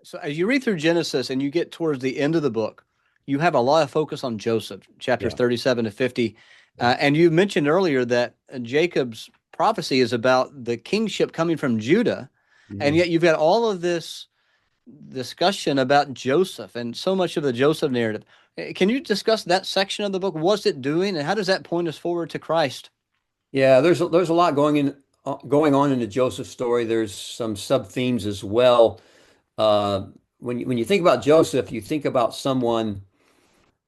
So as you read through Genesis and you get towards the end of the book, you have a lot of focus on Joseph, chapters Yeah. 37 to 50. Yeah. And you mentioned earlier that Jacob's prophecy is about the kingship coming from Judah. And Mhm. yet you've got all of this discussion about Joseph and so much of the Joseph narrative. Can you discuss that section of the book? What's it doing, and how does that point us forward to Christ? Yeah, there's a lot going on in the Joseph story. There's some sub themes as well. Uh, when you think about Joseph, you think about someone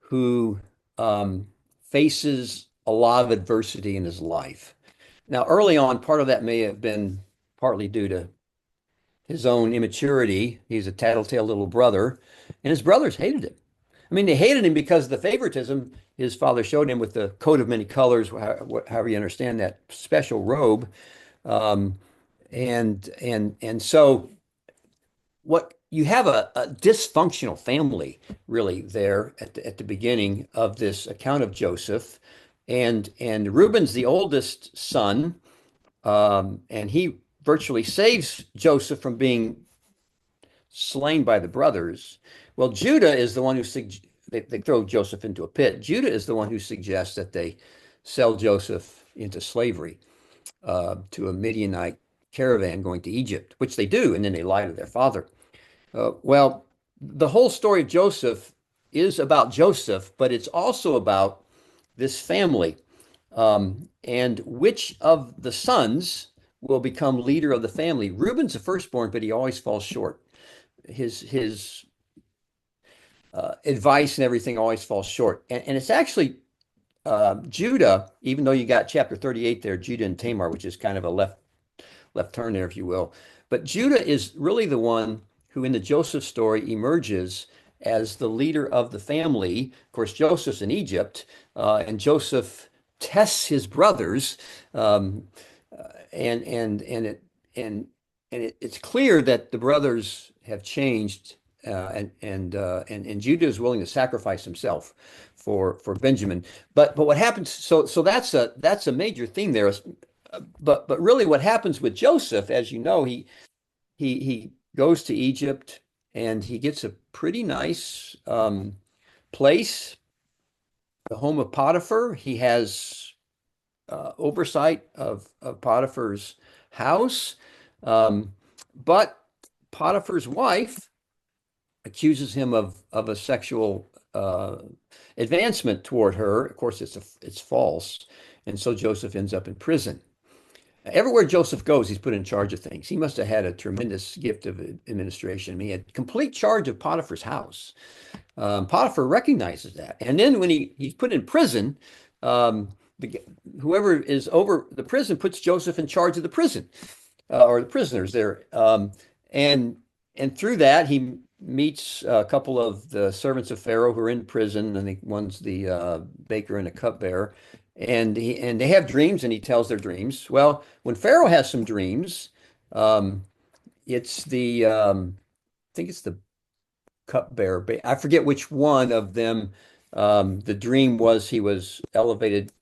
who faces a lot of adversity in his life. Now, early on, part of that may have been partly due to his own immaturity. He's a tattletale little brother, and his brothers hated him. I mean, they hated him because of the favoritism his father showed him with the coat of many colors, however you understand that special robe. Um, and so what you have a dysfunctional family really there at the beginning of this account of Joseph, and Reuben's the oldest son, and he virtually saves Joseph from being slain by the brothers. Well, Judah is the one who they throw Joseph into a pit. Judah is the one who suggests that they sell Joseph into slavery to a Midianite caravan going to Egypt, which they do, and then they lie to their father. Well, the whole story of Joseph is about Joseph, but it's also about this family and which of the sons will become leader of the family. Reuben's the firstborn, but he always falls short. His advice and everything always falls short. And it's actually Judah, even though you got chapter 38 there, Judah and Tamar, which is kind of a left turn there, if you will. But Judah is really the one who, in the Joseph story, emerges as the leader of the family. Of course, Joseph's in Egypt, and Joseph tests his brothers, um, and it's clear that the brothers have changed, and Judah is willing to sacrifice himself for Benjamin. But what happens? So that's a major theme there. But really, what happens with Joseph, as you know, he goes to Egypt and he gets a pretty nice place, the home of Potiphar. He has oversight of Potiphar's house, um, but Potiphar's wife accuses him of a sexual advancement toward her. Of course, it's false, and so Joseph ends up in prison. Everywhere Joseph goes, he's put in charge of things. He must have had a tremendous gift of administration. I mean, he had complete charge of Potiphar's house. Potiphar recognizes that. And then when he's put in prison, um, the, whoever is over the prison puts Joseph in charge of the prison or the prisoners there. And and through that, he meets a couple of the servants of Pharaoh who are in prison. I think one's the baker and a cupbearer. And they have dreams, and he tells their dreams. Well, when Pharaoh has some dreams, um, it's I think it's the cupbearer. I forget which one of them. The dream was he was elevated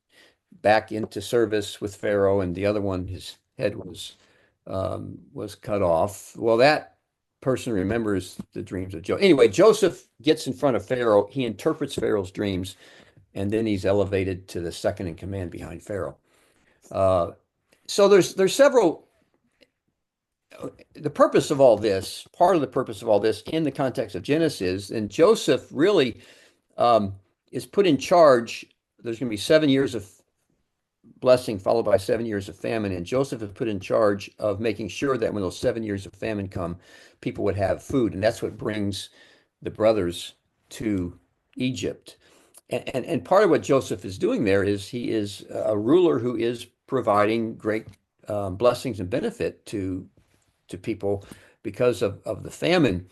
back into service with Pharaoh, and the other one, his head was cut off. Well, that person remembers the dreams of Joseph. Anyway, Joseph gets in front of Pharaoh. He interprets Pharaoh's dreams, and then he's elevated to the second in command behind Pharaoh. Uh, so there's several. The purpose of all this, part of the purpose of all this, in the context of Genesis, and Joseph really is put in charge. There's going to be 7 years of blessing followed by 7 years of famine, and Joseph is put in charge of making sure that when those 7 years of famine come, people would have food, and that's what brings the brothers to Egypt. And part of what Joseph is doing there is he is a ruler who is providing great blessings and benefit to people because of the famine.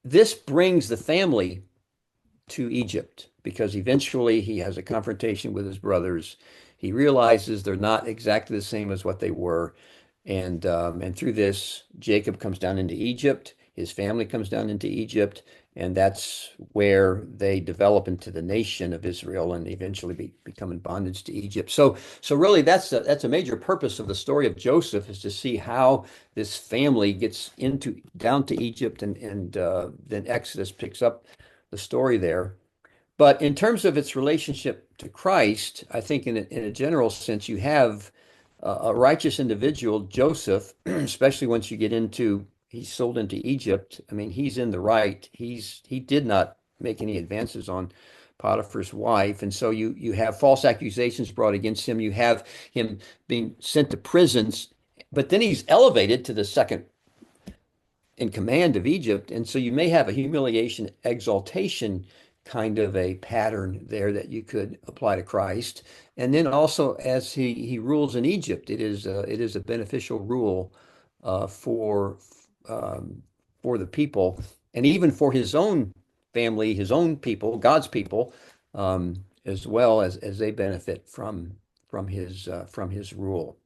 This brings the family to Egypt because eventually he has a confrontation with his brothers. He realizes they're not exactly the same as what they were. And through this, Jacob comes down into Egypt. His family comes down into Egypt, and that's where they develop into the nation of Israel and eventually become in bondage to Egypt. So really, that's a major purpose of the story of Joseph, is to see how this family gets into down to Egypt, and then Exodus picks up the story there. But in terms of its relationship to Christ, I think in a general sense, you have a righteous individual, Joseph, especially once you get into he's sold into Egypt. I mean, he's in the right. He did not make any advances on Potiphar's wife, and so you have false accusations brought against him. You have him being sent to prisons, but then he's elevated to the second in command of Egypt. And so you may have a humiliation, exaltation kind of a pattern there that you could apply to Christ. And then also as he rules in Egypt, it is a beneficial rule uh, for um, for the people, and even for his own family, his own people, God's people, as well as they benefit from his rule.